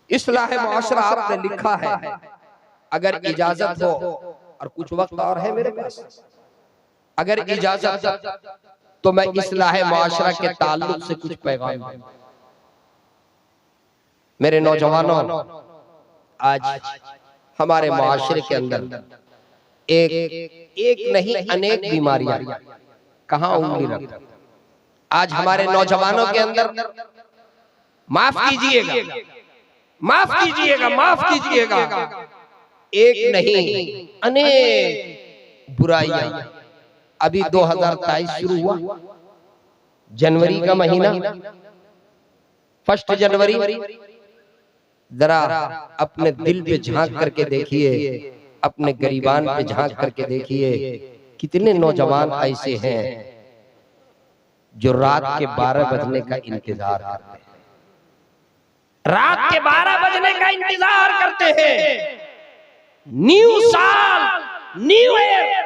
इस्लाह मुआशरा आपने लिखा है, अगर इजाजत हो, और कुछ वक्त और है मेरे पास, अगर इजाजत तो मैं इस्लाह मुआशरा के ताल्लुक से कुछ पैगाम मेरे नौजवानों, आज हमारे मुआशरे के अंदर एक नहीं अनेक बीमारियां कहां उंगली रख। आज हमारे नौजवानों के अंदर, माफ कीजिएगा, माफ कीजिएगा, माफ कीजिएगा, एक नहीं अनेक बुराइयां। अभी 2023 शुरू हुआ, जनवरी का महीना, 1 जनवरी, जरा अपने दिल पे झांक करके देखिए, अपने गरीबान पे झांक करके देखिए, कितने नौजवान ऐसे हैं जो रात के 12 बजने का इंतजार करते हैं, रात के 12 बजने का इंतजार करते हैं, न्यू साल, न्यू ईयर,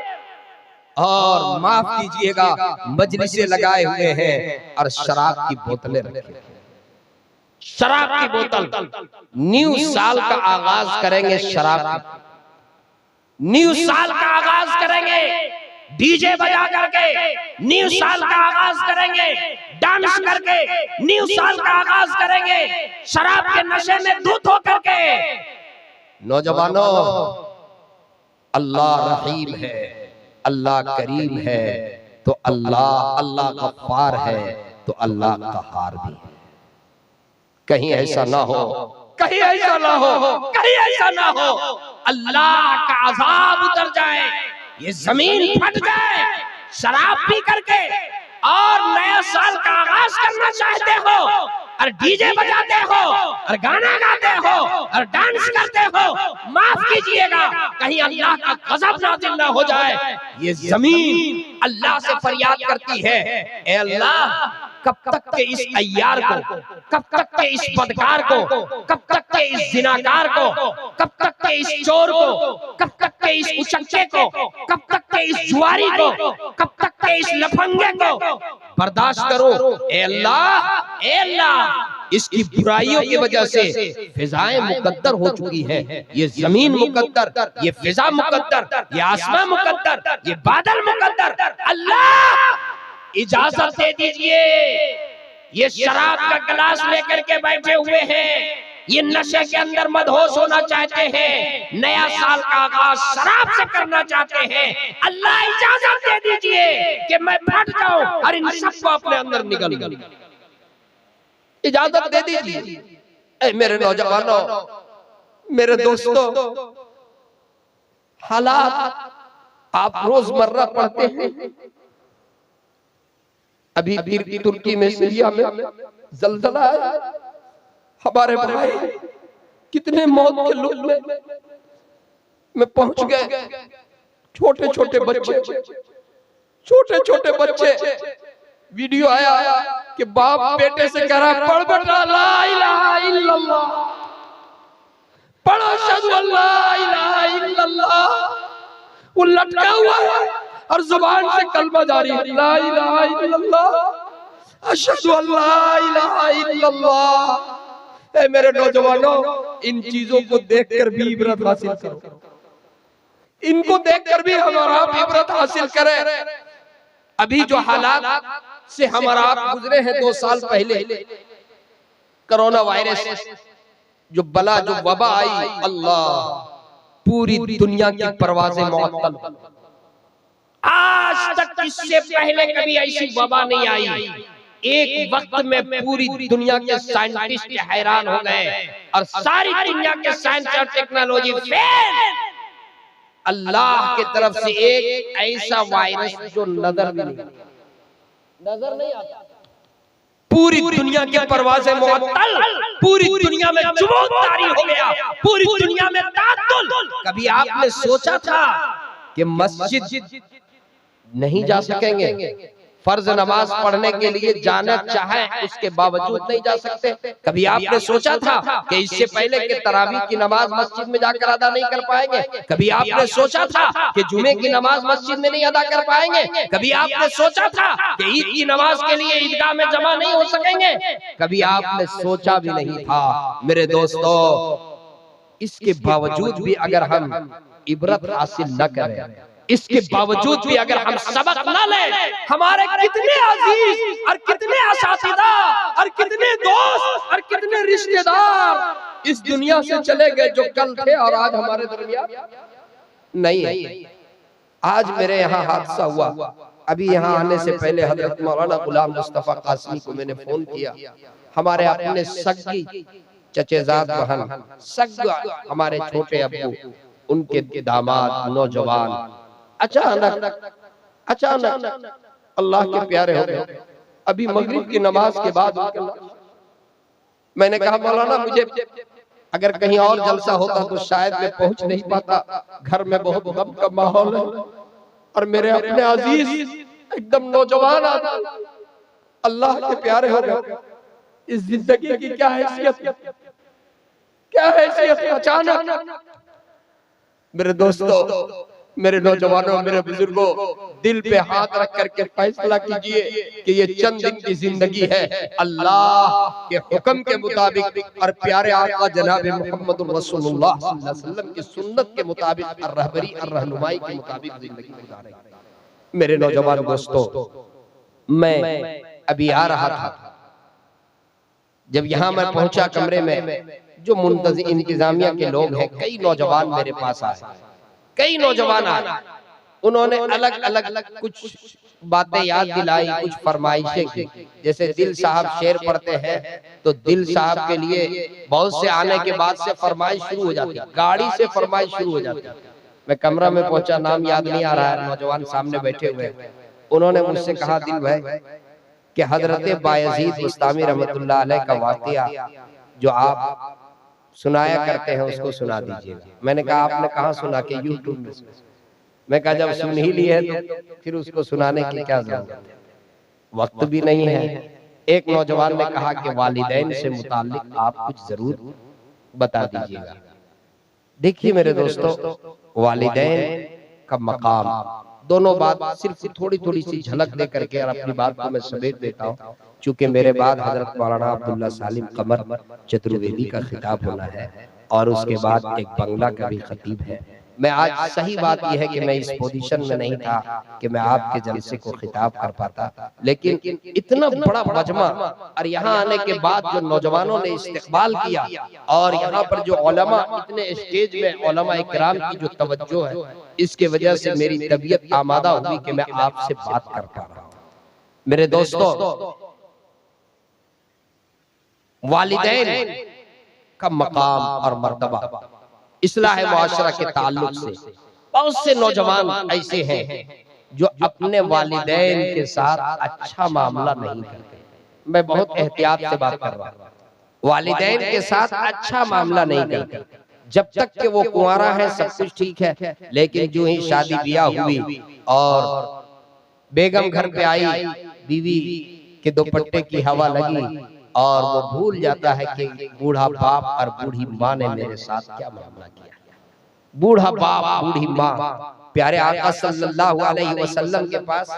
और माफ कीजिएगा मजलिसें लगाए हुए हैं और शराब की बोतलें रखी हैं, शराब की बोतल। न्यू साल का आगाज करेंगे शराब, न्यू साल का आगाज करेंगे डीजे बजा करके, न्यू साल का आगाज करेंगे डांस करके, न्यू साल का आगाज करेंगे शराब के नशे में धुत होकर के। नौजवानों, अल्लाह रहीम है, अल्लाह करीम है, तो अल्लाह गफ्फार है, तो अल्लाह कहार भी है। कहीं ऐसा ना हो, कहीं ऐसा ना हो, कहीं ऐसा ना हो अल्लाह का अज़ाब उतर जाए, ये जमीन फट जाए, शराब पी करके और नया साल का आगाज करना चाहते हो और डीजे बजाते हो और गाना गाते हो और डांस करते हो, माफ कीजिएगा कहीं अल्लाह का गज़ब नाज़िल ना हो जाए। ये जमीन अल्लाह से फरियाद करती है, ए अल्लाह, कब तक के इस अय्यार को, कब तक के इस बदकार को, कब तक के इस जिनाकार को, कब तक के इस चोर को, कब तक के इस उचक्के को, कब तक के इस जुआरी को, कब तक के इस लफंगे को बर्दाश्त करो। ए अल्लाह, ए अल्लाह, इसकी बुराइयों की वजह से फिजाएं मुकद्दर हो चुकी है, ये जमीन मुकद्दर, ये फिजा मुकद्दर, ये आसमान मुकद्दर, ये बादल मुकद्दर। अल्लाह इजाजत दे दीजिए, ये शराब का गिलास लेकर के बैठे हुए हैं, ये नशे के अंदर मदहोश होना चाहते हैं, नया साल का आगाज शराब से करना चाहते हैं। अल्लाह इजाजत दे दीजिए कि मैं फट जाऊं और इन सबको अपने अंदर निगल लूं, इजाजत दे दीजिए। मेरे नौजवानों, मेरे दोस्तों, हालात आप रोजमर्रा पढ़ते हैं। अभी तुर्की में, सीरिया में जलजला है, हमारे भाई कितने मौत के लुक में पहुंच गए। छोटे छोटे बच्चे, छोटे छोटे बच्चे, वीडियो आया कि बाप बेटे से कह रहा, पढ़ बेटा ला इलाहा इल्लल्लाह, पढ़ो अशहदु अल्ला इलाहा इल्लल्लाह। वो लटका हुआ है और जुबान से कलमा जारी है, ला इलाहा इल्लल्लाह, अशहदु अल्ला इलाहा इल्लल्लाह। ए मेरे नौजवानों, इन चीजों को देखकर भी इबरत हासिल करो, इनको देखकर भी हमारा आप इबरत हासिल करें। अभी जो हालात से हमारा आप गुजरे हैं 2 साल पहले, कोरोना वायरस जो बला, जो वबा आई, अल्लाह, पूरी दुनिया की परवाज़ें मुअत्तल। आज तक इससे पहले कभी ऐसी वबा नहीं आई। एक वक्त में पूरी दुनिया के साइंटिस्ट हैरान हो गए और सारी दुनिया के साइंस और टेक्नोलॉजी फेल। अल्लाह की तरफ से एक ऐसा वायरस जो नजर नहीं आता, पूरी दुनिया की परवाज़ें मुअत्तल, पूरी दुनिया में जुमूद तारी हो गया, पूरी दुनिया में ताअत्तुल। कभी आपने सोचा था कि मस्जिद नहीं जा सकेंगे, फर्ज नमाज पढ़ने के लिए जाना चाहे उसके बावजूद नहीं जा सकते। कभी आपने सोचा था कि इससे पहले कि तरावी की नमाज मस्जिद में जाकर अदा नहीं कर पाएंगे? कभी आपने सोचा था कि जुमे की नमाज मस्जिद में नहीं अदा कर पाएंगे? कभी आपने सोचा था कि ईद की नमाज के लिए ईदगाह में जमा नहीं हो सकेंगे? कभी आपने सोचा भी नहीं था। मेरे दोस्तों, इसके बावजूद भी अगर हम इबरत हासिल न करें, इसके बावजूद भी अगर हम सबक न लें, हमारे कितने अजीज और कितने असातिदा और कितने दोस्त और कितने रिश्तेदार इस दुनिया से चले गए जो कल थे और आज हमारे दरमियान नहीं है। आज मेरे यहाँ हादसा हुआ। अभी यहाँ आने से पहले हजरत मौलाना गुलाम मुस्तफा कासमी को मैंने फोन किया। हमारे अपने सगी चचेजाद बहन, सग हमारे छोटे अब्बू, उनके दामाद नौजवान अचानक अल्लाह के प्यारे हो गए। अभी मगरिब की नमाज के बाद मैंने कहा मौलाना, मुझे अगर कहीं और जलसा होता तो शायद मैं पहुंच नहीं पाता। घर में बहुत गम का माहौल है और मेरे अपने अजीज एकदम नौजवान आदमी अल्लाह के प्यारे हो गए। इस जिंदगी की क्या हैसियत, क्या हैसियत। अचानक मेरे दोस्तों, मेरे नौजवानों, मेरे बुजुर्गों, दिल पे हाथ रख करके फैसला कीजिए कि ये चंद दिन की जिंदगी है। अल्लाह के हुक्म के मुताबिक और प्यारे आका जनाब मोहम्मद रसूलुल्लाह सल्लल्लाहु अलैहि वसल्लम की सुन्नत के मुताबिक और रहबरी और रहनुमाई के मुताबिक जिंदगी गुजारें। मेरे नौजवान दोस्तों, मैं अभी आ रहा था, जब यहाँ मैं पहुंचा कमरे में, जो मुंतज़िम इंतजामिया के लोग हैं, कई नौजवान मेरे पास आए, कई नौजवान आए। उन्होंने अलग अलग कुछ बातें याद दिलाई, कुछ फरमाइशें की। जैसे दिल साहब शेर पढ़ते हैं तो दिल साहब के लिए बहुत से आने के बाद से फरमाइश शुरू हो जाती है, गाड़ी से फरमाइश शुरू हो जाती है। मैं कमरा में पहुंचा, नाम याद नहीं आ रहा है, नौजवान सामने बैठे हुए। उन्होंने मुझसे कहा, दिल भाई कि हजरत बायजीद बुस्तामी रहमतुल्लाह अलैह का वाक़िया जो आप सुनाया करते हैं उसको सुना दीजिए। मैंने कहा, आपने कहाँ सुना? के यूट्यूब में। मैं कहा, जब सुन ही ली है तो फिर उसको सुनाने की क्या जरूरत है, वक्त भी नहीं है। एक नौजवान ने कहा कि वालिदैन से मुताल्लिक आप कुछ जरूर बता दीजिएगा। देखिए मेरे दोस्तों, वालिदैन का मकाम, दोनों बात सिर्फ थोड़ी थोड़ी सी झलक दे करके और अपनी बात को मैं समेट देता हूँ। चूंकि मेरे बाद हजरत मौलाना अब्दुल्ला सालिम कमर चतुर्वेदी का खिताब होना है और उसके बाद एक बंगला का भी खतीब है। मैं आज, सही बात यह है कि मैं इस पोजीशन में नहीं था कि मैं आपके जलसे को खिताब कर पाता, लेकिन इतना बड़ा मजमा और यहाँ आने के बाद जो नौजवानों ने इस्तेकबाल किया और यहाँ पर जो उलमा इतने स्टेज में उलमा इकराम की जो तवज्जो है, इसके वजह से मेरी तबीयत आमादा हुई कि मैं आपसे बात कर पा रहा हूँ। मेरे दोस्तों, वालिदैन का मकाम और मर्तबा इस्लाह मुआशरा के ताल्लुक से बहुत से नौजवान ऐसे हैं जो अपने वालिदैन के साथ अच्छा मामला नहीं करते। मैं बहुत एहतियात से बात कर रहा हूँ। वालिदैन के साथ अच्छा मामला नहीं करते। जब तक कि वो कुंवारा है सब कुछ ठीक है, लेकिन जो ही शादी ब्याह हुई और बेगम घर पे आई, बीवी के दुपट्टे की हवा लगी और वो भूल जाता है कि बूढ़ा बाप और बूढ़ी माँ ने मेरे साथ क्या मामला किया। बूढ़ा बाप, बूढ़ी माँ। प्यारे आका सल्लल्लाहु अलैहि वसल्लम के पास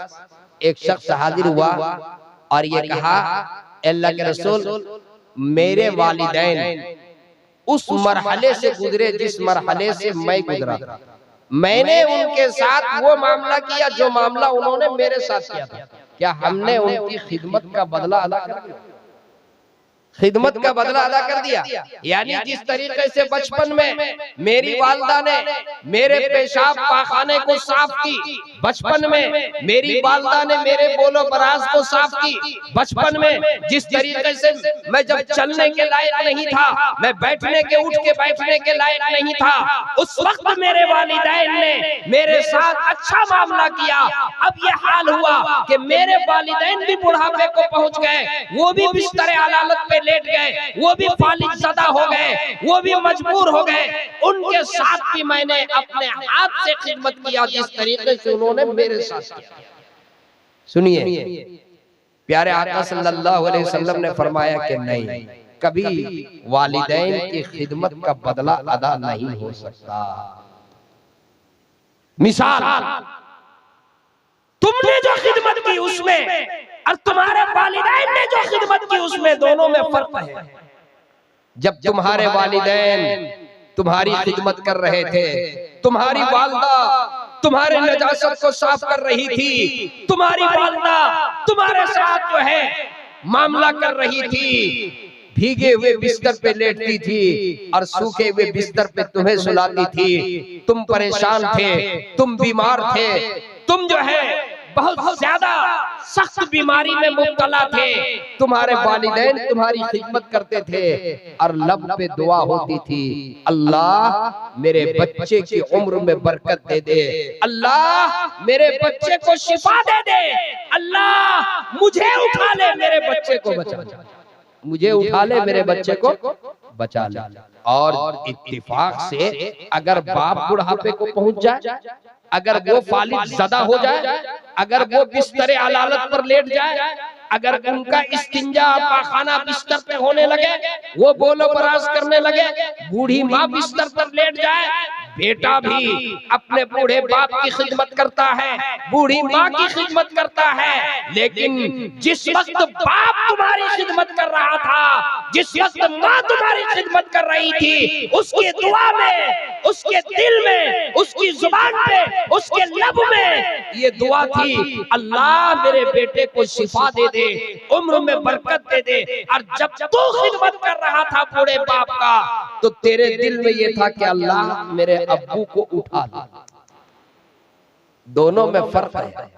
एक शख्स हाजिर हुआ और ये कहा, अल्लाह के रसूल, मेरे वालिदैन उस मरहले से गुजरे जिस मरहले से मैं गुजरा था। मैंने उनके साथ वो मामला किया जो मामला उन्होंने मेरे साथ किया था। क्या हमने उनकी खिदमत का बदला अदा कर दिया? खिदमत का बदला अदा कर दिया। यानी जिस तरीके से बचपन में मेरी वालिदा ने मेरे पेशाब पाखाने को साफ की, बचपन में मेरी वालिदा ने मेरे बोलो बराज को साफ की, बचपन में जिस तरीके से मैं जब चलने के लायक नहीं था, मैं बैठने के उठ के बैठने के लायक नहीं था, उस वक्त मेरे वालिदैन ने मेरे साथ अच्छा मामला किया। अब ये हाल हुआ कि मेरे वालिदैन भी बुढ़ापे को पहुंच गए, वो भी बिस्तर अलालत पे लेट गए, वो भी फालिज ज़दा हो गए, वो भी मजबूर हो गए। उनके साथ भी मैंने अपने हाथ से खिदमत किया जिस तरीके से उन्होंने मेरे साथ किया। सुनिए, प्यारे आका सल्लल्लाहु अलैहि वसल्लम ने फरमाया कि नहीं, कभी वालिदैन की खिदमत का बदला अदा नहीं हो सकता। मिसाल, तुमने जो खिदमत की उसमें और तुम्हारे वालिदैन ने जो खिदमत की उसमें, दोनों में फर्क है। जब तुम्हारे वालिदैन तुम्हारी खिदमत कर रहे थे, तुम्हारी वालिदा तुम्हारे नजासत को साफ कर रही थी, तुम्हारी वालिदा तुम्हारे साथ जो है मामला कर रही थी, भीगे हुए बिस्तर पे लेटती थी और सूखे हुए बिस्तर पे तुम्हें सुलाती थी, तुम परेशान थे, तुम बीमार थे, तुम जो है बहुत ज्यादा सख्त बीमारी में मुब्तला थे, तुम्हारे वालिदैन तुम्हारी खिदमत करते थे और लब पे दुआ होती थी, अल्लाह मेरे बच्चे की उम्र में बरकत दे दे, अल्लाह मेरे बच्चे को शिफा दे दे, अल्लाह मुझे उठा ले, मेरे बच्चे को बचा ले, मुझे उठा ले, मेरे बच्चे को बचा ले। और इत्तिफाक से अगर बाप बुढ़ापे को पहुंच जाए, अगर वो फालिज ज़दा हो जाए, अगर वो बिस्तरे अलालत पर लेट जाए, अगर उनका इस्तिंजा पाखाना बिस्तर पे होने लगे, वो बोलो बराज करने लगे, बूढ़ी माँ बिस्तर पर लेट जाए, बेटा भी अपने बूढ़े बाप की खिदमत करता है, बूढ़ी माँ की खिदमत करता है, लेकिन जिस वक्त बाप तुम्हारी खिदमत कर रहा था, जिस वक्त माँ तुम्हारी खिदमत कर रही थी, उसकी दुआ में, उसके दिल में, उसकी जुबान पे, उसके लब में ये दुआ थी, अल्लाह मेरे बेटे को शिफा दे दे, उम्र में बरकत दे दे। और जब तू खिदमत कर रहा था बूढ़े बाप का, तो तेरे दिल में ये था कि अल्लाह मेरे अब्बू को उठा ले। दोनों में फर्क है।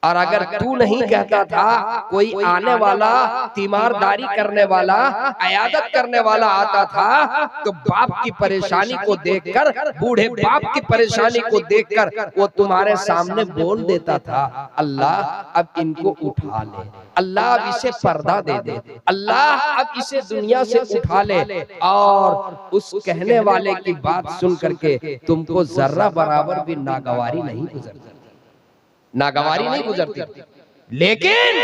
और अगर तू नहीं कहता था, कोई आने वाला तीमारदारी करने वाला, अयादत करने वाला आता था, तो बाप की परेशानी को देखकर, बूढ़े बाप की परेशानी को देखकर वो तुम्हारे सामने बोल देता था, अल्लाह अब इनको उठा ले, अल्लाह अब इसे पर्दा दे दे, अल्लाह अब इसे दुनिया से उठा ले। और उस कहने वाले की बात सुन करके तुमको जर्रा बराबर भी नागवारी नहीं गुजरती, नागवारी नहीं गुजरती। लेकिन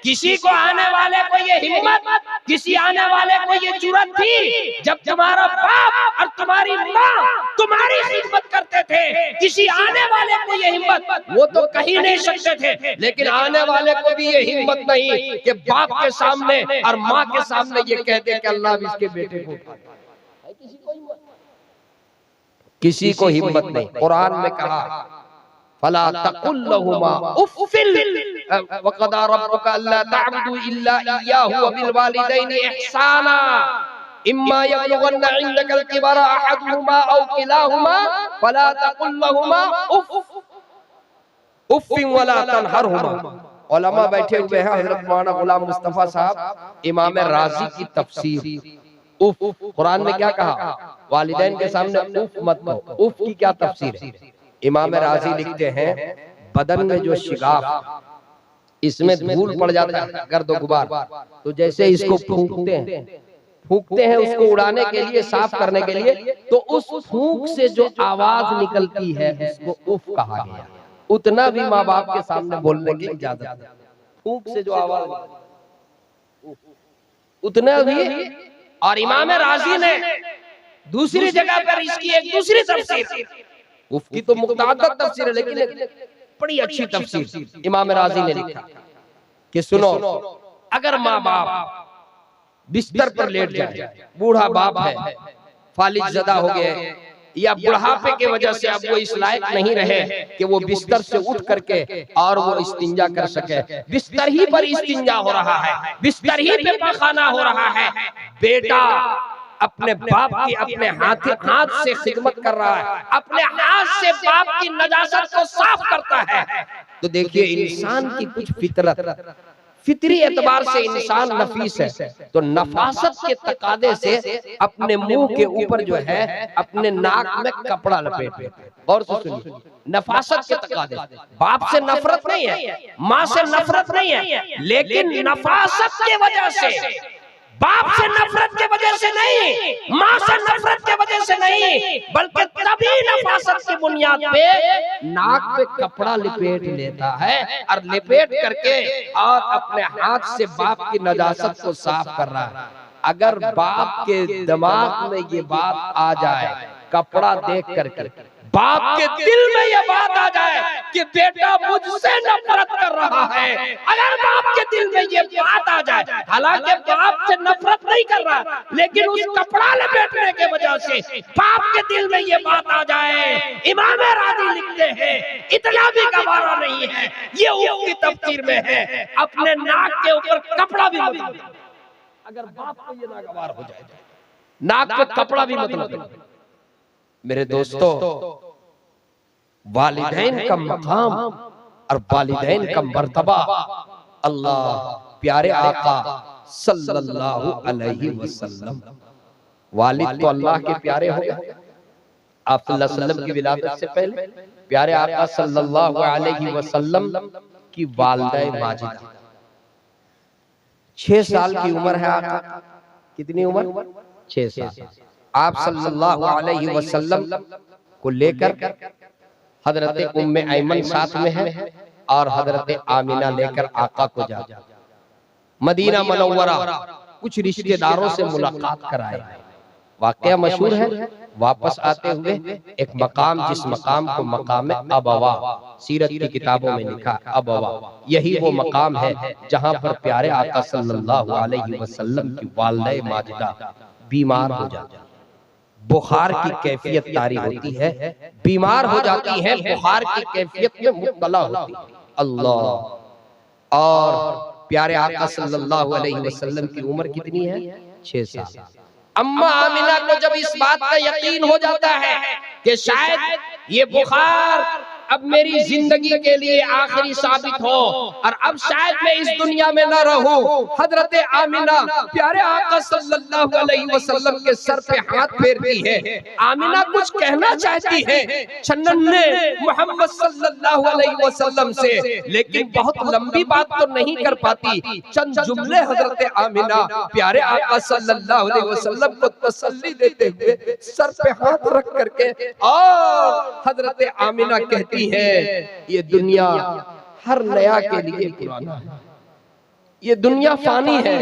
किसी को आने वाले को ये हिम्मत, किसी आने वाले को ये जुर्रत थी, जब तुम्हारा बाप और तुम्हारी माँ तुम्हारी खिदमत करते थे, किसी आने वाले को ये हिम्मत, वो तो कहीं नहीं सकते थे, लेकिन आने वाले को भी ये हिम्मत नहीं कि बाप के सामने और माँ के सामने ये कह दे कि अल्लाह इसके बेटे को उठा ले। किसी को हिम्मत नहीं। कुरान में कहा, फला तकुल लहुमा उफ़्फ़िल वक़दा रब्बुका अल्ला तअबुदू इल्ला इय्याहु व बिल वालिदैनि इहसाना इम्मा यबलुगन्ना इंदकल किबरा अहदुहुमा औ किलाहुमा फला तकुल लहुमा उफ़्फ़िन वला तनहरहुमा। उलमा बैठे हुए हैं, हज़रत मौलाना गुलाम मुस्तफा साहब इमाम राज़ी की तफसीर, उफ़ कुरान में क्या कहा, वालिदैन के सामने उफ़ मत कहो, उफ़ की क्या तफसीर है। इमाम राज़ी लिखते हैं, बदन में जो शिगाफ, इसमें धूल पड़ जाता है, गर्द गुबार, तो जैसे इसको फूंकते हैं उसको उड़ाने के लिए, साफ करने के लिए, तो उस फूंक से जो आवाज निकलती है उसको उफ कहा गया। उतना भी माँ बाप के सामने बोलने की इजाजत है, फूंक से जो आवाज उतना भी। और इमाम राज़ी ने दूसरी जगह पर इसकी एक दूसरी तफसीर, उफ की तो मुतअद्दिद तफसीर है, लेकिन बड़ी अच्छी तफसीर इमाम राज़ी ने लिखा कि सुनो, अगर माँ बाप बिस्तर पर लेट जाए, बूढ़ा बाप है, फालिज ज़दा हो गए, या बुढ़ापे के वजह से अब वो इस लायक नहीं रहे कि वो बिस्तर से उठ करके और वो इस्तिंजा कर सके, बिस्तर ही पर इस्तिंजा हो रहा है, बिस्तर ही पे पाखाना हो रहा है, बेटा अपने बाप की अपने हाथ से खिदमत कर रहा है, अपने हाथ से बाप की नजासत को साफ करता है। तो देखिए इंसान की कुछ फितरत, फितरी एतबार से इंसान नफीस है, तो नफासत के तकादे से अपने मुंह के ऊपर जो है अपने नाक में कपड़ा लपेटे। और सुनिए, नफासत के तकादे, बाप से नफरत नहीं है, माँ से नफरत नहीं है, लेकिन नफासत के वजह से बाप से नफरत के वजह से नहीं, माँ से नफरत के वजह से नहीं, बल्कि तभी नफासत की बुनियाद पे नाक पे कपड़ा लिपेट लेता है और लिपेट करके और अपने हाथ से बाप की नजासत को साफ कर रहा है। अगर बाप के दिमाग में ये बात आ जाए, कपड़ा देख करके बाप के दिल में ये बात आ जाए कि बेटा मुझसे नफरत कर रहा है, अगर बाप के दिल में ये बात आ जाए, हालांकि बाप से नफरत नहीं कर रहा, लेकिन उस कपड़ा लपेटने के वजह से बाप के दिल में ये बात आ जाए, इमाम राज़ी लिखते हैं इतना भी गवारा नहीं है, ये उसकी तफसीर में है, अपने नाक के ऊपर कपड़ा भी मत लगा। अगर बाप को ये नागवार हो जाए, नाक पे कपड़ा भी मत लगा। मेरे दोस्तों, वालिदैन का मकाम और वालिदैन का मर्तबा अल्लाह प्यारे आका सल्लल्लाहु अलैहि वसल्लम, वालिद तो अल्लाह के प्यारे हो गए। आप सल्लल्लाहु अलैहि वसल्लम की विलादत से पहले प्यारे आका सल्लल्लाहु अलैहि वसल्लम की वालिदा माजिदा 6 साल की उम्र है। आका कितनी उम्र? 6 साल। आप सल्लल्लाहु अलैहि वसल्लम को लेकर हजरत उम्मे ऐमन साथ में है और हजरत आमिना लेकर आका को जाते मदीना मनव्वरा कुछ रिश्तेदारों से मुलाकात कराए। वाकया मशहूर है। वापस आते हुए एक मकाम, जिस मकाम को मकाम अबवा सीरत की किताबों में लिखा अबवा, यही वो मकाम है जहां पर प्यारे आका सल्लल्लाहु अलैहि वसल्लम की वालिदा माजिदा बीमार हो जाती है, बुखार की कैफियत तारी होती है, बीमार हो जाती है, बुखार की कैफियत में मुब्तला होती है। अल्लाह। और प्यारे आका सल्लल्लाहु अलैहि वसल्लम की उम्र कितनी है? 6 साल। अम्मा आमिना को जब इस बात का यकीन हो जाता है कि शायद ये बुखार अब मेरी जिंदगी के लिए आखिरी साबित हो और अब शायद मैं इस दुनिया में न रहूं, हजरत आमिना प्यारे आका सल्लल्लाहु अलैहि वसल्लम के सर पे हाथ फेरती है। आमिना कुछ कहना चाहती है छन्नने मोहम्मद सल्लल्लाहु अलैहि वसल्लम से, लेकिन बहुत लंबी बात तो नहीं कर पाती। चंद जुमले हजरत आमिना प्यारे आका सल्लल्लाहु अलैहि वसल्लम को तसल्ली देते हुए सर पे हाथ रख करके और हजरत आमिना कहती है, ये दुनिया हर नया के लिए पुराना है, ये दुनिया फानी है।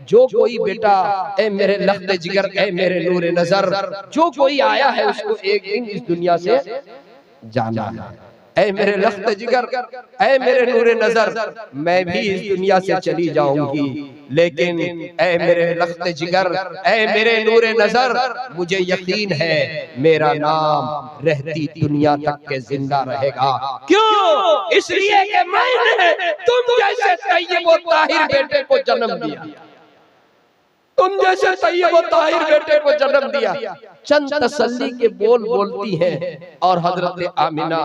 जो कोई बेटा, ए मेरे लख्त जिगर, ए मेरे नूरे नजर, जो कोई आया है उसको एक दिन इस दुनिया से जाना है। ऐ मेरे लख्त जिगर, ऐ मेरे नूरे नजर, मैं भी इस दुनिया से चली जाऊंगी, लेकिन ऐ मेरे लख्त जिगर, ऐ मेरे नूरे नजर, मुझे यकीन है मेरा नाम रहती दुनिया तक के जिंदा रहेगा। क्यों? इसलिए कि मैंने तुम जैसे तैयब व ताहिर बेटे को जन्म दिया, तुम जैसे तैयब व ताहिर बेटे को जन्म दिया। चंद तसल्ली के बोल बोलती हैं और हजरत आमिना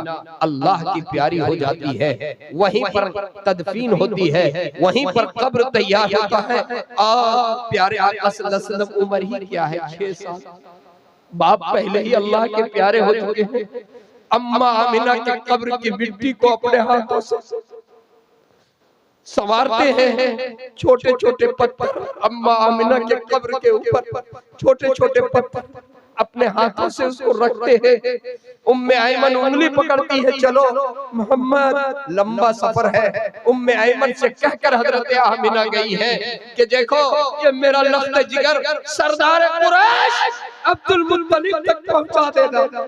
अल्लाह की प्यारी हो जाती है। वहीं पर तदफीन होती है, वहीं पर कब्र तैयार होता है। और प्यारे आका सल्लल्लाहु अलैहि वसल्लम उम्र ही क्या है? 6 साल। बाप पहले ही अल्लाह के प्यारे हो चुके हैं। अम्मा आमिना के कब्र की मिट्टी को अपने हाथों से संवारते हैं। छोटे छोटे पत्थर अम्मा आमिना के कब्र के ऊपर, छोटे छोटे पत्थर अपने हाथों से उसको रखते हैं। उम्मे ऐमन उंगली पकड़ती है, चलो मोहम्मद लंबा सफर है। उम्मे ऐमन से कहकर हजरत आमिना गई है कि देखो ये मेरा लख्त जिगर सरदार कुरैश अब्दुल मुत्तलिब तक पहुंचा देना।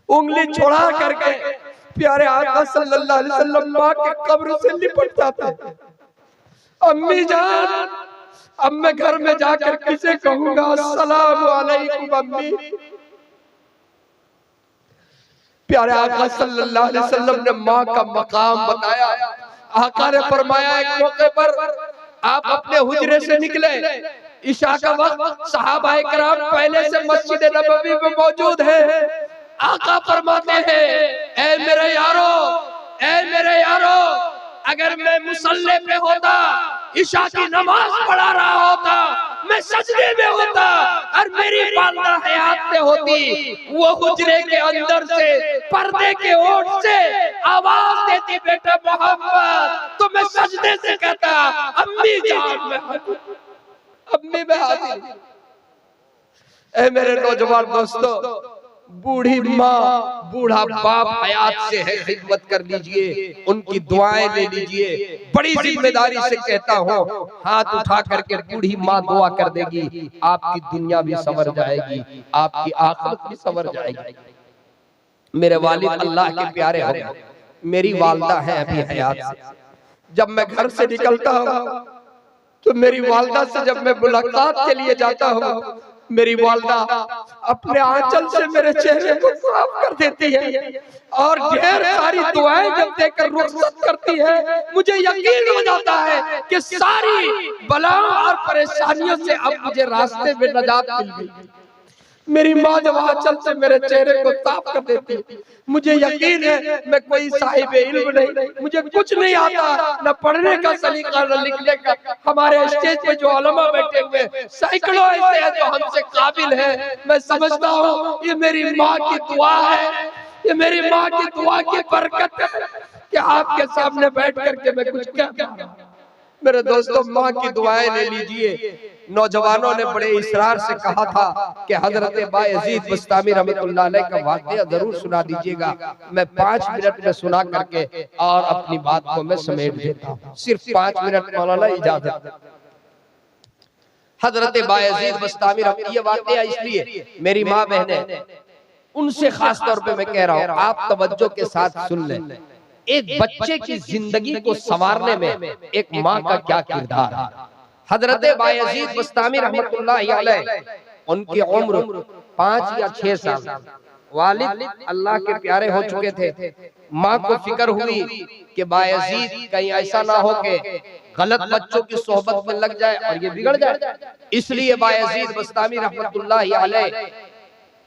उंगली छोड़ा करके प्यारे आका सल्लल्लाहु अलैहि वसल्लम मां के कब्र से लिपट जाते हैं। अम्मी जान, अब मैं घर में जाकर किसे कहूंगा अस्सलाम वालेकुम अम्मी। प्यारे आका सल्लल्लाहु अलैहि वसल्लम ने मां का मकाम बताया। आका ने फरमाया एक मौके पर आप अपने हुजरे से निकले, इशा का वक्त, सहाबाए किराम पहले से मस्जिद नबवी में मौजूद है। आका फरमाते हैं, ऐ मेरे यारो, ऐ मेरे यारो, अगर मैं मुसल्ले पे होता, इशा की नमाज पढ़ा रहा होता, मैं सजदे में होता और मेरी वालिदा हयात से होती, वो हुजरे के अंदर से पर्दे के ओट से आवाज देती, बेटा मोहम्मद। तो मैं सजदे से कहता, अम्मी जान में हाजिर, अम्मी में हाजिर। ऐ मेरे नौजवान दोस्तों, बूढ़ी माँ बूढ़ा बाप हयात से है, खिदमत कर लीजिए, उनकी दुआएं ले लीजिए। बड़ी जिम्मेदारी से कहता हूँ, हाथ उठा करके बूढ़ी माँ दुआ कर देगी, आपकी दुनिया भी संवर जाएगी, आपकी आखिरत भी संवर जाएगी। मेरे वालिद अल्लाह के प्यारे हो, मेरी वालदा है अभी हयात से। जब मैं घर से निकलता हूँ तो मेरी वालदा से जब मैं मुलाकात के लिए जाता हूँ, मेरी वालदा अपने आंचल से मेरे चेहरे को साफ कर देती है और ढेर सारी दुआएं जब देकर रुखसत करती है, मुझे यकीन हो जाता है कि सारी बलाओं और परेशानियों से अब मुझे रास्ते में नजात मिल गई। मेरी माँ जब आंचल से मेरे चेहरे को साफ कर देती है, मुझे यकीन है मैं कोई साहिब इल्म नहीं, मुझे कुछ नहीं आता, न पढ़ने का सलीका न लिखने का। हमारे स्टेज पे जो उलमा बैठे हुए सैकड़ों ऐसे हैं जो हमसे काबिल है। मैं समझता हूँ ये मेरी माँ की दुआ है, ये मेरी माँ की दुआ की बरकत है कि आपके सामने बैठ करके मैं कुछ कह पा रहा हूं। मेरे दोस्तों, माँ की दुआएं ले लीजिए। नौजवानों ने बड़े इसरार से कहा था कि हजरत बायजीद बस्तामी रहमतुल्लाह अलैह का वाक़या जरूर सुना दीजिएगा। मैं 5 मिनट में सुना करके और अपनी बात को मैं समेट देता हूँ। सिर्फ 5 मिनट मौलाना इजाजत। हजरत बायजीद बस्तामी ये वाक़या इसलिए मेरी माँ बहनें, उनसे खास तौर पे मैं कह रहा हूँ, आप तवज्जो के साथ सुन लें। एक बच्चे की जिंदगी को संवारने में एक माँ का क्या किरदार है। हजरत बायजीद बस्तामी रहमतुल्लाह अलैह, उनकी उम्र 5 या 6 साल, वालिद अल्लाह के प्यारे हो चुके थे। माँ को फिक्र हुई कि बायजीद कहीं ऐसा ना हो कि गलत बच्चों की सोहबत में लग जाए और ये बिगड़ जाए। इसलिए बायजीद बस्तामी रहमतुल्लाह अलैह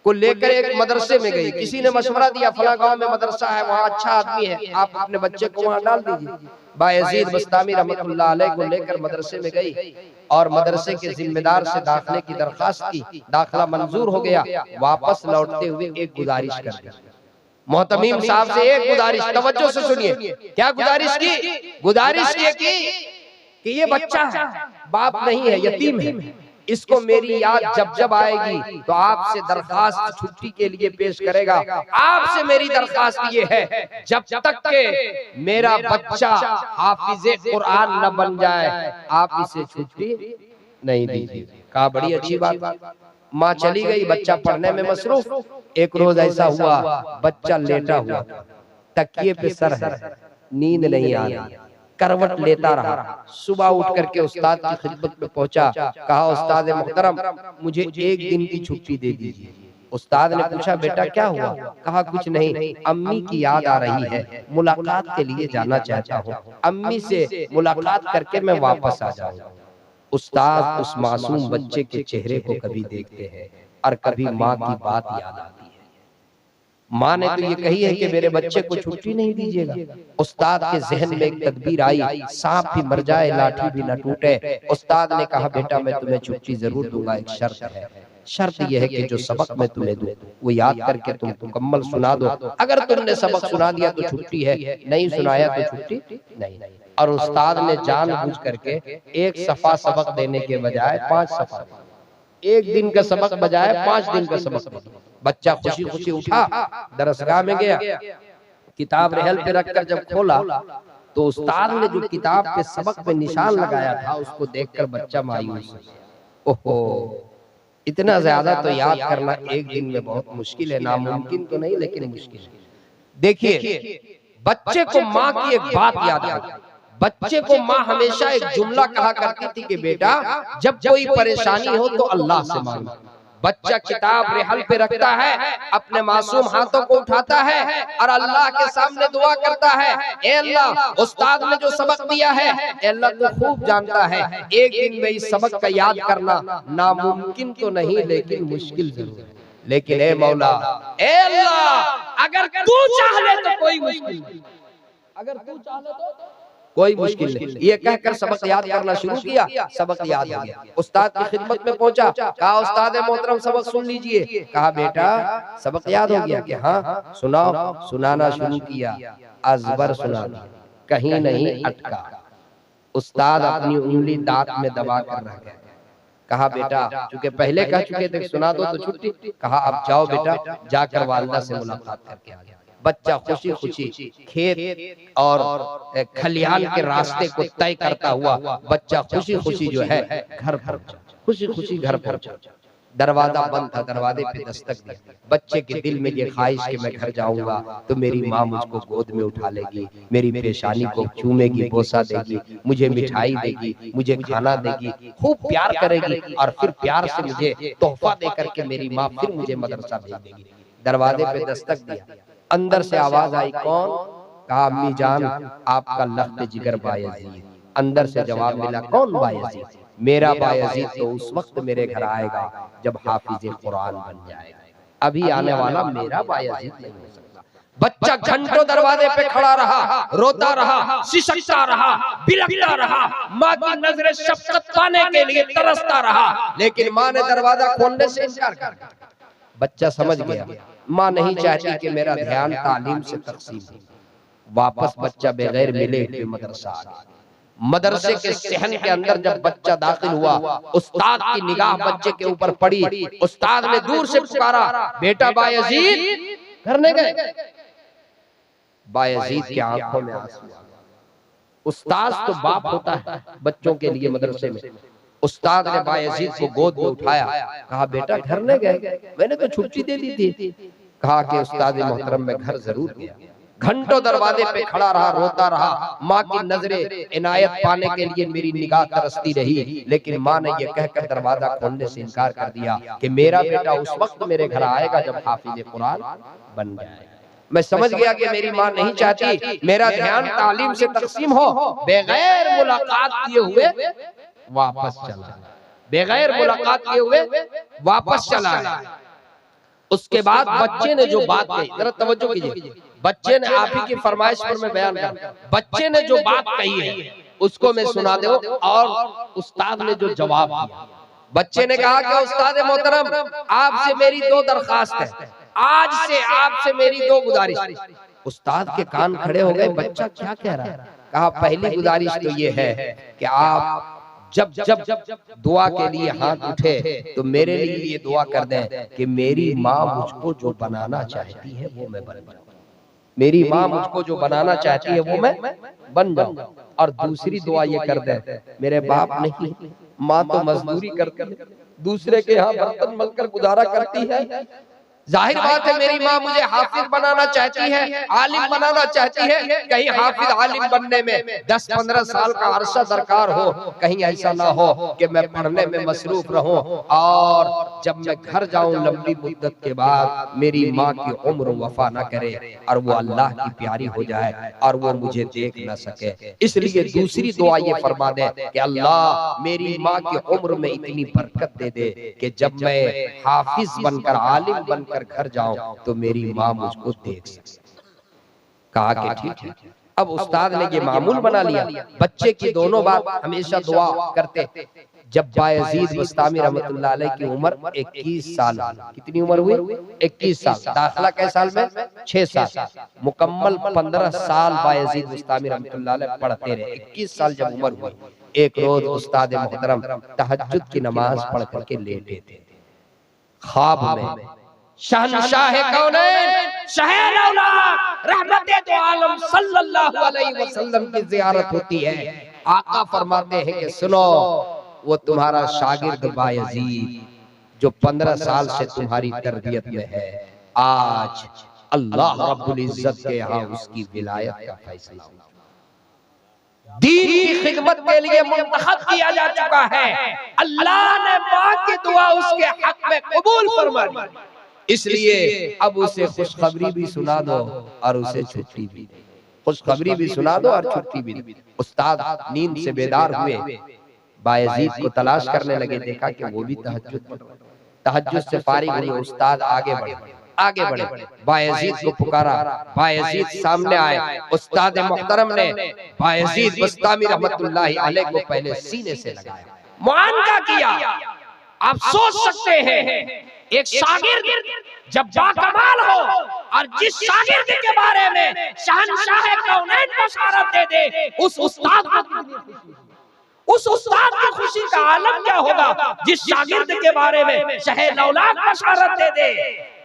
को लेकर एक मदरसे में गई। किसी ने मशवरा दिया, फला गांव में मदरसा है, वहाँ अच्छा आदमी है, आप अपने बच्चे को वहाँ डाल दीजिए। बायजीद बस्तामी रहमतुल्लाह अलैह को लेकर मदरसे में गई और मदरसे के जिम्मेदार से दाखिले की दरखास्त की। दाखिला मंजूर हो गया। वापस लौटते हुए एक गुजारिश कर दी, मोहतमीम साहब से एक गुजारिश, तवज्जो से सुनिए। क्या गुजारिश की? गुजारिश ये की कि ये बच्चा है, बाप नहीं है, यतीम है, इसको मेरी याद जब जब आएगी तो आपसे दरखास्त छुट्टी के लिए पेश करेगा। आपसे मेरी दरखास्त ये है, जब तक के मेरा बच्चा हाफिज़े कुरान न बन जाए आप इसे छुट्टी नहीं दीजिए। कहा बड़ी अच्छी बात। माँ चली गई, बच्चा पढ़ने में मसरूफ। एक रोज ऐसा हुआ, बच्चा लेटा हुआ, तकिए पे सर है, नींद नहीं आ रही, करवट लेता रहा। सुबह उठ करके उस्ताद की खिदमत में पहुंचा, कहा उस्ताद मोहतरम मुझे 1 दिन की छुट्टी दे दीजिए। उस्ताद ने पूछा बेटा क्या हुआ? कहा कुछ नहीं, अम्मी की याद आ रही है, मुलाकात के लिए जाना चाहता हूँ, अम्मी से मुलाकात करके मैं वापस आ जाऊंगा। उस्ताद उस मासूम बच्चे के चेहरे को कभी देखते हैं और कभी माँ की बात याद आती है। माँ ने तो ये कही है कि मेरे बच्चे को छुट्टी नहीं दीजिएगा। उस्ताद के जहन में एक तदबीर आई, सांप भी मर जाए लाठी भी न टूटे। उस्ताद ने कहा बेटा मैं तुम्हें छुट्टी जरूर दूंगा, एक शर्त है। शर्त यह है कि जो सबक मैं तुम्हें दूं वो याद करके तुम मुकम्मल सुना दो। अगर तुमने सबक सुना दिया तो छुट्टी है, नहीं सुनाया तो छुट्टी नहीं। और उस्ताद ने जानबूझ करके 1 सफा सबक देने के बजाय 5 सफा, 1 दिन का सबक बजाय 5 दिन का सबक। बच्चा खुशी खुशी उठा, दरसगाह में गया, किताब रहल पे रखकर जब खोला तो उस्ताद ने जो किताब पे सबक पे निशान लगाया था उसको देखकर बच्चा मायूस। ओहो, इतना ज्यादा तो याद करना 1 दिन में बहुत मुश्किल है, नामुमकिन तो नहीं लेकिन मुश्किल है। देखिए बच्चे को माँ की एक बात याद आई। बच्चे को माँ हमेशा एक जुमला कहा करती थी कि बेटा जब कोई परेशानी हो तो अल्लाह से मांगो। बच्चा किताब रेहल पे रखता है, अपने मासूम हाथों को उठाता है और अल्लाह के सामने दुआ करता है, ए अल्लाह उस्ताद ने जो सबक दिया है ए अल्लाह तू खूब जानता है, 1 दिन में इस सबक का याद करना नामुमकिन तो नहीं लेकिन मुश्किल जरूर है। लेकिन ए मौला, ए अल्लाह, अगर तू चाह ले तो कोई मुश्किल नहीं, अगर तू चाह ले तो कोई मुश्किल नहीं। ये कहकर सबक याद करना शुरू किया, सबक याद हो गया। उस्ताद की खिदमत में पहुंचा, कहा उस्ताद मोहतरम सबक सुन लीजिए। कहा बेटा सबक याद हो गया कि हाँ सुनाओ। सुनाना शुरू किया, अजबर सुना दिया, कहीं नहीं अटका। उस्ताद अपनी उंगली दांत में दबा कर रह गए। कहा बेटा, चूंकि पहले कह चुके थे सुना दो तो छुट्टी, कहा अब जाओ बेटा, जाकर वालिदा से मुलाकात करके आ गया। बच्चा खुशी खुशी खेत और खलिहान के रास्ते को तय करता हुआ बच्चा खुशी खुशी जो है घर पहुंचा, खुशी खुशी घर पहुंचा। दरवाजा बंद था, दरवाजे पे दस्तक दी। बच्चे के दिल में ये ख्वाहिश कि मैं घर जाऊंगा तो मेरी माँ मुझको गोद में उठा लेगी, मेरी पेशानी को चूमेगी, बोसा देगी, मुझे मिठाई देगी, मुझे खाना देगी, खूब प्यार करेगी और फिर प्यार से मुझे तोहफा दे करके मेरी माँ फिर मुझे मदरसा भेज देगी। दरवाजे पे दस्तक दिया, अंदर से आवाज आई, कौन? कहा अम्मी जान आपका लख्त जिगर बायजीद। अंदर से जवाब मिला, कौन बायजीद? मेरा बायजीद तो उस वक्त मेरे घर आएगा जब हाफिज कुरान बन जाएगा, अभी आने वाला मेरा बायजीद नहीं हो सकता। बच्चा घंटों दरवाजे पे खड़ा रहा, रोता रहा, सिसकता रहा, बिलखता रहा, माँ की नजरे शफकत पाने के लिए तरसता रहा, लेकिन माँ ने दरवाजा खोलने से इनकार कर दिया। बच्चा समझ गया माँ नहीं चाहती कि मेरा ध्यान तालीम से तकसीम हो। वापस बच्चा बगैर मिले हुए मदरसा आ गया। मदरसे के सहन के अंदर जब बच्चा दाखिल हुआ, उस्ताद की निगाह बच्चे के ऊपर पड़ी। उस्ताद ने दूर से पुकारा, बेटा बायजीद, घर नहीं गए? बायजीद की आंखों में आंसू। उस्ताद तो बाप होता है बच्चों के लिए मदरसे में। उस्ताद ने बायजीद को गोद में उठाया, कहा बेटा घर नहीं गए? मैंने तो छुट्टी दे दी थी। कहा कि उस्ताद मोहतरम मैं घर जरूर गया। घंटों दरवाजे पे खड़ा रहा, रोता रहा, माँ की नजरें इनायत पाने के लिए मेरी निगाह तरसती रही, लेकिन माँ ने यह कहकर दरवाजा खोलने से इनकार कर दिया कि मेरा बेटा उस वक्त मेरे घर आएगा जब हाफिज कुरान बन जाएगा। मैं समझ गया कि मेरी माँ नहीं चाहती मेरा ध्यान तालीम से तकसीम हो। बगैर मुलाकात किए हुए वापस चला, बगैर मुलाकात किए हुए वापस चला। उसके बाद बच्चे ने जो बात कही, जरा तवज्जो कीजिए, बच्चे ने आप ही की फरमाइश पर मैं बयान कर, बच्चे ने जो बात कही है उसको मैं सुना दो और उस्ताद ने जो जवाब दिया। बच्चे ने कहा कि उस्ताद मोहतरम आपसे मेरी दो दरखास्त है, आज से आपसे मेरी दो गुजारिश। उस्ताद के कान खड़े हो गए, बच्चा क्या कह रहा है? कहा पहली गुजारिश तो ये है कि आप जब जब दुआ के लिए हाथ उठे तो मेरे लिए ये दुआ कर दें कि मेरी माँ मुझको जो बनाना चाहती है वो मैं बन जाऊं। मेरी माँ मुझको जो बनाना चाहती है वो मैं बन जाऊं। और दूसरी दुआ ये कर दें, मेरे बाप नहीं, माँ तो मजदूरी करती है, दूसरे के यहाँ बर्तन मलकर गुजारा करती है। जाहिर बात है मेरी माँ मुझे हाफिज बनाना चाहती है, आलिम बनाना चाहती है। कहीं हाफिज आलिम बनने में 10-15 साल का अरसा दरकार हो, कहीं ऐसा ना हो कि मैं पढ़ने में मसरूफ रहूं और जब मैं घर जाऊं लंबी मुद्दत के बाद मेरी माँ की उम्र वफा ना करे और वो अल्लाह की प्यारी हो जाए और वो मुझे देख ना सके। इसलिए दूसरी दुआ ये फरमा दे कि अल्लाह मेरी माँ की उम्र में इतनी बरकत दे दे कि जब मैं हाफिज बनकर आलिम बनकर घर जाऊं तो मेरी माँ मुझको देख सके। कहा कि ठीक है। अब उस्ताद ने ये मामूल बना लिया, बच्चे की दोनों बात हमेशा दुआ करते। जब बायजीद बस्तामी रहमतुल्लाह अलैह की उम्र 21 साल, कितनी उम्र हुई? 21 साल। दाखिला कै साल में? 6 साल। मुकम्मल 15 साल बायजीद बस्तामी रहमतुल्लाह अलैह पढ़ते रहे। 21 साल जब उम्र हुई, एक रोज उस्ताद मोहतरम तहज्जुद की नमाज पढ़ करके लेटे थे। ख्वाब में शहनशाह कौनैन शहर औलाद रहमते दो आलम सल्लल्लाहु अलैहि वसल्लम की ज़ियारत होती है। आका फरमाते हैं कि सुनो, वो तुम्हारा शागिर्द बायजीद जो 15 साल से तुम्हारी तरबियत में है, आज अल्लाह रब्बुल इज्जत के यहाँ उसकी विलायत का फैसला हुआ। दीन की खिदमत के लिए मुंतखब किया जा चुका है। अल्लाह ने माँ की दुआ उसके हक में कबूल फरमा ली। इसलिए अब उसे खुशखबरी भी सुना दो और उसे छुट्टी भी दे। खुशखबरी भी सुना दो और छुट्टी भी दे। उस्ताद नींद से बेदार हुए, बायजीद को तलाश करने लगे, देखा कि वो भी तहज्जुद से फारिग हुए। उस्ताद आगे बढ़े, आगे बढ़े, बायजीद को पुकारा, बायजीद सामने आए। उस्ताद मोहतरम ने बायजीद बस्तामी रहमतुल्लाहि अलैह को पहले सीने से लगाया, मुआनका किया। आप सोच सकते हैं एक शागिर्द जब बाकमाल हो और जिस शागिर्द के बारे में शहंशाह कौनैन बशारत दे दे, उस उस्ताद की खुशी का आलम क्या होगा जिस शागिर्द के बारे में शहे लौलाक बशारत दे दे।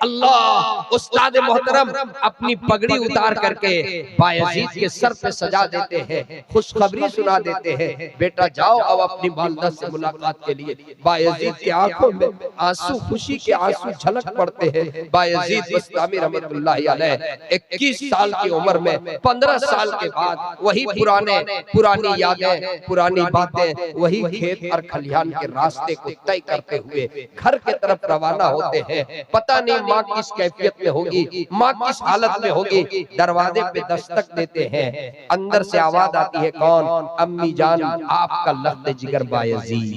अल्लाह, उस्ताद मोहतरम अपनी पगड़ी उतार करके बायजीद के सर पे सजा देते हैं, खुशखबरी सुना देते हैं, बेटा जाओ अब अपनी वालिदा से मुलाकात के लिए। बायजीद की आंखों में आंसू, खुशी के आंसू झलक पड़ते हैं। बायजीद बस्तामी रहमतुल्लाहि अलैह 21 साल की उम्र में 15 साल के बाद वही पुरानी यादें, पुरानी बातें, वही खेत और खलिहान के रास्ते को तय करते हुए घर के तरफ रवाना होते हैं। पता नहीं माँ किस कैफियत में होगी, माँ किस हालत में होगी। दरवाजे पे दस्तक देते हैं, अंदर से आवाज आती है, कौन? अम्मी जान, आपका लख्त जिगर बायजीद।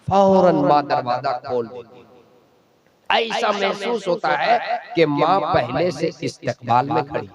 फौरन माँ दरवाजा खोल देती। ऐसा महसूस होता है कि माँ पहले से इस्तकबाल में खड़ी,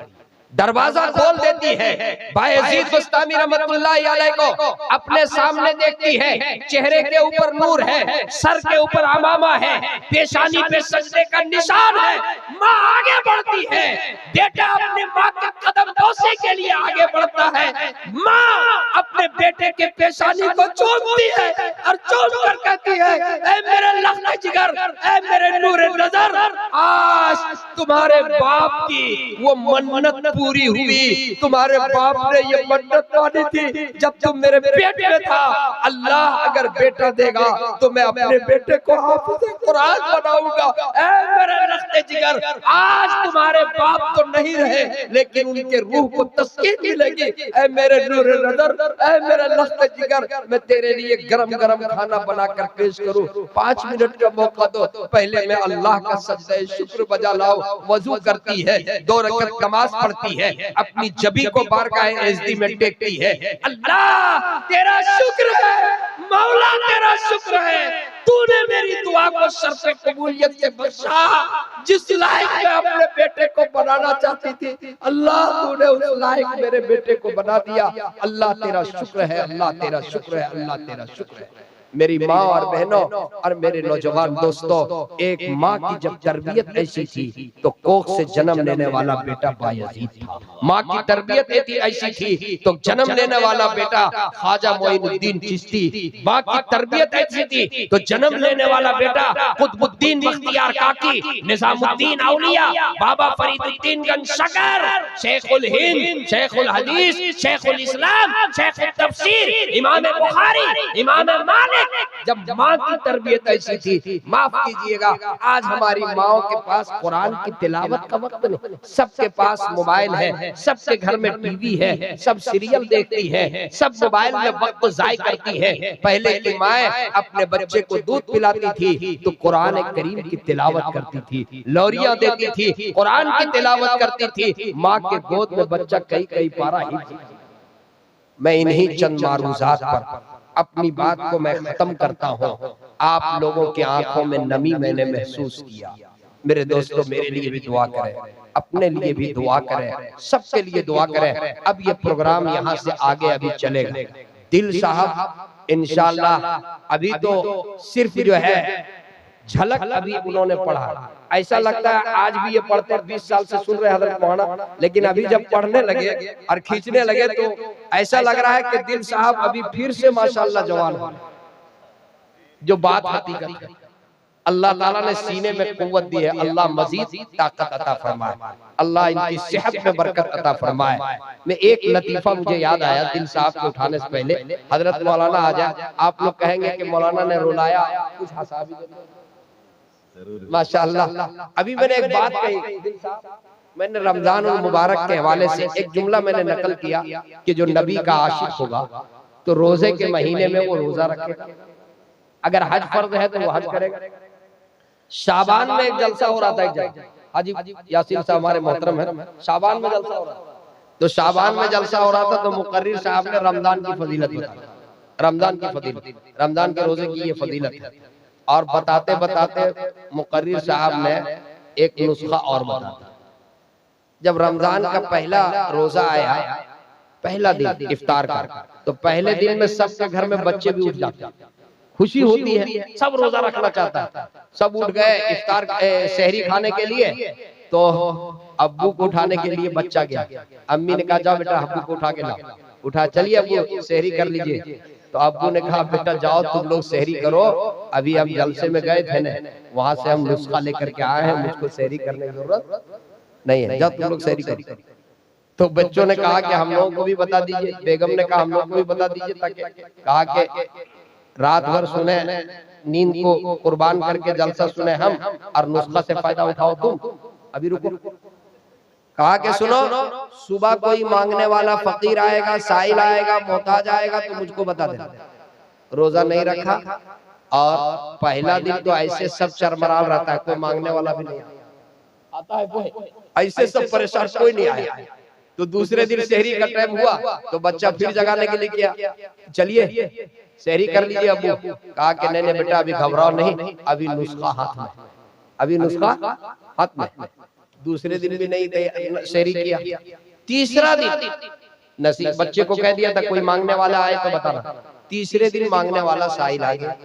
दरवाजा खोल देती है। बायजीद बस्तामी रहमतुल्लाहि अलैह को अपने सामने देखती है, चेहरे के ऊपर नूर है, सर के ऊपर अमामा है, पेशानी पे सजदे का निशान है। माँ आगे बढ़ती है, बेटा अपने माँ के कदम बोसे के लिए आगे बढ़ता है। माँ अपने बेटे के पेशानी को चूमती है और चूम कर कहती है, ऐ मेरे लख्त जिगर, ऐ मेरे नूर नजर, आज तुम्हारे बाप की वो मन्नत पूरी हुई। तुम्हारे बाप ने ये मन्नत मानी थी जब तुम मेरे पेट में था, अल्लाह अगर बेटा देगा तो मैं अपने बेटे को हाफिज़ कुरान बनाऊंगा। ऐ मेरे लख्त जिगर, आज तुम्हारे बाप तो नहीं रहे लेकिन उनके रूह को तस्कीन मिलेगी। ऐ मेरे नूर नजर, ऐ मेरे लख्त जिगर, मैं तेरे लिए गरम गरम खाना बनाकर पेश करूं, 5 मिनट का मौका दो, पहले मैं अल्लाह का सजदा शुक्र बजा लाऊं। वजू करती है, 2 रकअत नमाज पढ़ती है, अपनी जबी को बारगाह एज़दी में टेकती है। अल्लाह तेरा शुक्र है, मौला तेरा शुक्र है, तूने मेरी दुआ को शर्फ़े कबूलियत से बख्शा। जिस लायक मैं अपने बेटे को बनाना चाहती थी, अल्लाह तूने उस लायक मेरे बेटे को बना दिया। अल्लाह तेरा शुक्र है, अल्लाह तेरा शुक्र है, अल्लाह तेरा शुक्र है। मेरी माँ और बहनों और मेरे नौजवान दोस्तों, एक माँ की जब तरबियत ऐसी थी तो कोख से जन्म लेने वाला बेटा बायजीद था। माँ की तरबियत ऐसी थी तो जन्म लेने वाला बेटा ख्वाजा मोइनुद्दीन चिश्ती। माँ की तरबियत ऐसी थी तो जन्म लेने वाला बेटा कुतुबुद्दीन बख्तियार काकी, निजामुद्दीन औलिया, बाबा फरीदुद्दीन गंज शकर, शेखुल हिंद, शेखुल हदीस, शेखुल इस्लाम, शेखुल तफसीर, इमाम बुखारी, इमाम मालिक। जब माँ की तरबियत ऐसी थी, माफ कीजिएगा आज हमारी माओ के पास कुरान की तिलावत का वक्त नहीं, सबके पास मोबाइल है, सबके घर में टीवी है, सब सीरियल देखती है, सब मोबाइल में वक्त जाय करती है। पहले की माएं अपने बच्चे को दूध पिलाती थी तो कुरान करीम की तिलावत करती थी, लौरियां देती थी, कुरान की तिलावत करती थी। माँ के गोद में बच्चा कई पारा ही। मैं इन्हीं चंद मारूजात पर अपनी बात को मैं खत्म करता हूँ। आप लोगों की आंखों में नमी मैंने महसूस किया। मेरे दोस्तों, मेरे लिए भी दुआ करें, अपने लिए भी दुआ करें, सबके लिए दुआ करें। अब ये प्रोग्राम यहाँ से आगे अभी चलेगा। दिल साहब इंशाल्लाह अभी तो सिर्फ जो है झलक अभी उन्होंने पढ़ा। ऐसा लगता है आज भी ये पढ़ते 20 साल से सुन रहे हज़रत मौलाना, लेकिन अभी जब पढ़ने लगे और खींचने लगे तो ऐसा लग रहा है कि दिल साहब अभी फिर से माशाल्लाह जवान हो। जो बात हकीकत है, अल्लाह ताला ने सीने में कुव्वत दी है, अल्लाह मजीद ताकत अता फरमाए, अल्लाह इनकी सेहत में बरकत अता फरमाए। मैं एक लतीफा मुझे याद आया दिल साहब को उठाने से पहले। हजरत मौलाना आ जाए, आप लोग कहेंगे कि मौलाना ने रुलाया, कुछ हंसा भी माशाअल्लाह। अभी मैंने एक बात कही, मैंने रमजान और मुबारक के हवाले से एक जुमला मैंने नकल किया कि जो नबी का आशिक होगा तो रोजे के महीने में वो रोजा रखेगा, अगर हज फर्ज है तो वो हज करेगा। शाबान में एक जलसा हो रहा था, एक हाजी यासीन साहब हमारे मोहतरम है, शाबान में जलसा हो रहा था। तो शाबान में जलसा हो रहा था तो मुकर्रिर साहब ने रमजान की फजीलत बताई, रमजान की फजीलत, रमजान के रोजे की ये फजीलत है। और बताते बताते मुकर्रिर साहब ने एक नुस्खा और बताता। जब रमजान का पहला रोजा आया, पहला दिन इफ्तार का, तो पहले दिन में सबके घर में बच्चे भी उठ जाते, खुशी होती है, सब रोजा रखना चाहता है, सब उठ गए इफ्तार सहरी खाने के लिए। तो अब्बू को उठाने के लिए बच्चा गया, अम्मी ने कहा जाओ बेटा अब्बू को उठा के लाओ, उठा चलिए अब्बू सहरी कर लीजिए। तो अब्बू ने कहा बेटा जाओ तुम लोग सहरी करो, अभी हम जलसे में गए थे ना, वहां से हम नुस्खा लेकर के आए हैं, मुझको सहरी करने की जरूरत नहीं है, जाओ तुम लोग सहरी करो। तो बच्चों ने कहा कि हम लोगों को भी बता दीजिए, बेगम ने कहा हम लोगों को भी बता दीजिए, ताकि कहा कि रात भर सुने, नींद को कुर्बान करके जलसा सुने हम, और नुस्खा से फायदा उठाओ तुम। अभी रुको, कहा कि सुनो, सुबह कोई मांगने वाला फकीर आएगा, साइल आएगा, मोहताज आएगा, तो मुझको बता देना। रोजा नहीं रखा, और पहला दिन तो ऐसे सब चरमराल रहता है, कोई मांगने वाला भी नहीं आता है, कोई ऐसे सब परेशान, कोई नहीं आया। तो दूसरे दिन सहरी का टाइम हुआ, तो बच्चा फिर जगाने के लिए किया, चलिए सहरी कर लीजिए अब्बू। कहा कि नहीं नहीं बेटा अभी घबराओ नहीं, अभी नुस्खा हाथ में, अभी नुस्खा हाथ में। दूसरे दिन भी नहीं सहरी किया। तीसरा दिन नसीब बच्चे को कह दिया था कोई मांगने वाला आए तो बताना। तीसरे दिन मांगने वाला साइल आ गया,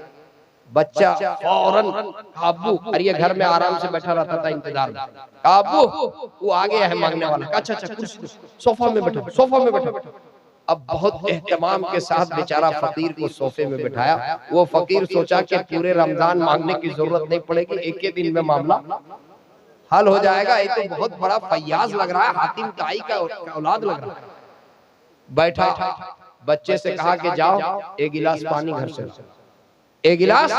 बच्चा फौरन अब्बू, और ये घर में आराम से बैठा रहता था इंतजार में, अब्बू वो आ गया है मांगने वाला। अच्छा अच्छा कुर्सी सोफा में बैठो, सोफा में बैठो। अब बहुत एहतमाम के साथ बेचारा फकीर को सोफे में बिठाया। वो फकीर सोचा कि पूरे रमजान मांगने की जरूरत नहीं पड़ेगी, एक ही दिन में मामला हल हो जाएगा। ये तो बहुत बड़ा फैयाज लग रहा है, हातिम ताई का औलाद लग रहा है। बैठा, बच्चे से कहा कि जाओ एक गिलास पानी घर से, एक गिलास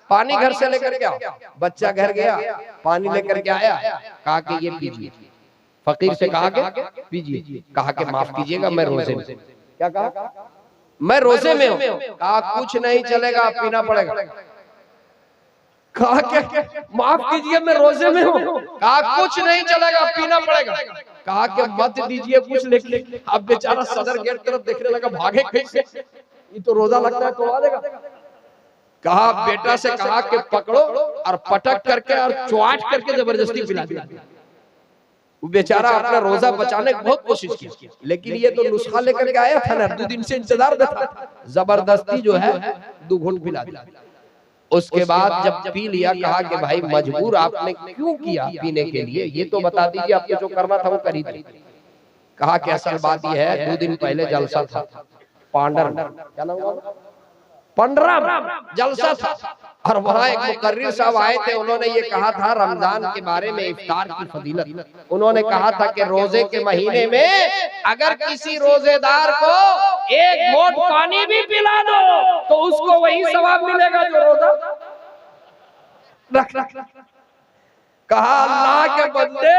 पानी घर से लेकर के आओ। बच्चा घर गया, पानी लेकर के आया, कहा कि ये पीजिए। फकीर से कहा कि पीजिए, कहा कि माफ कीजिएगा मैं रोजे में। क्या कहा? मैं रोजे में हूँ। कहा कुछ नहीं चलेगा, पीना पड़ेगा। कहा कि माफ कीजिए मैं रोजे में हूँ। कहा कुछ नहीं चलेगा, पीना पड़ेगा। कहा कि मत दीजिए कुछ, लेकिन अब बेचारा सदर गेट तरफ देखने लगा, भागे कैसे, ये तो रोजा लगता है तोड़ा देगा। कहा बेटा से कहा कि पकड़ो और पटक करके और चुआट करके जबरदस्ती पिला दिया। वो बेचारा अपना रोजा बचाने की बहुत कोशिश की, लेकिन ये तो नुस्खा लेकर के आया था ना, 2 दिन से इंतजार था, जबरदस्ती जो है 2 घूंट पिला दिया। उसके बाद जब पी लिया, कहा कि भाई मजबूर आपने क्यों किया पीने के लिए, ये तो बता दीजिए, आपको जो करना था वो कर ही दीजिए। कहा कि असल बात यह है 2 दिन पहले जलसा था, पांडर क्या नाम हुआ, पंडरा जलसा था, और वहाँ एक मुकर्रिर साहब आए थे। उन्होंने ये कहा था रमजान के बारे में, इफ्तार की फजीलत। उन्होंने कहा था कि रोजे के महीने में अगर किसी रोजेदार को 1 घोंट पानी भी पिला दो तो उसको वही सवाब मिलेगा जो रोजा रख। कहा अल्लाह के बंदे,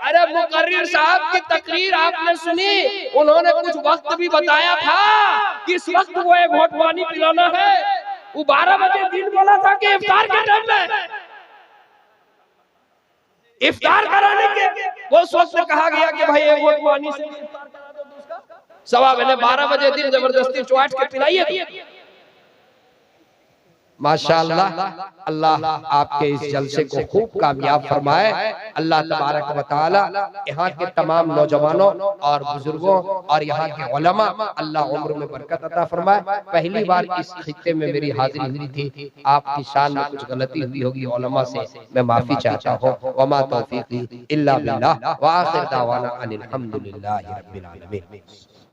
अरे मुकर्रिर साहब की तकरीर आपने सुनी, उन्होंने कुछ वक्त भी बताया था किस वक्त वो 1 घोंट पानी पिलाना है। वो 12 बजे दिन बोला था कि इफ्तार के टाइम में, इफ्तार कराने के वो वक्त कहा गया कि भाई 1 घोंट पानी से इफ्तार करा दो, तो उसका सवाब है। 12 बजे दिन जबरदस्ती चुआट के पिलाइए। माशाअल्लाह, अल्लाह आपके इस जलसे को खूब कामयाब फरमाए। अल्लाह तबारक व तआला यहाँ के तमाम नौजवानों और बुजुर्गों और यहाँ के उलमा, अल्लाह उम्र में बरकत अता फरमाए। पहली बार इस खित्ते में मेरी हाजिरी हुई थी, आपकी शान में कुछ गलती हुई होगी, उलमा से मैं माफी चाहता हूँ। वमा तौफीकी इल्ला बिल्लाह व आखिर दावाना अनिल हम्दुलिल्लाहि रब्बिल आलमीन।